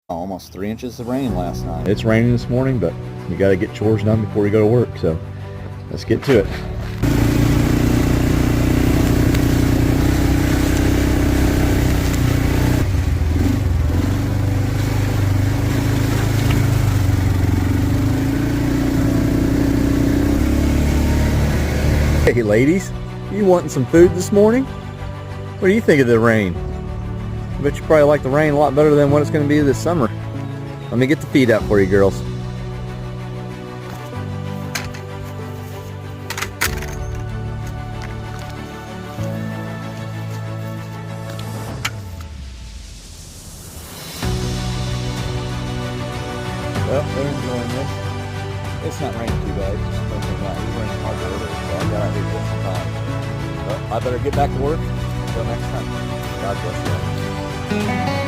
Almost 3 inches of rain last night. It's raining this morning, but you got to get chores done before you go to work, so let's get to it. Hey ladies, you wanting some food this morning? What do you think of the rain? I bet you probably like the rain a lot better than what it's going to be this summer. Let me get the feed out for you girls. Well, they're enjoying this. It's not raining too bad. It's just something that it's raining hard earlier, so I got out here just in time. Well, I better get back to work. Until next time. God bless you.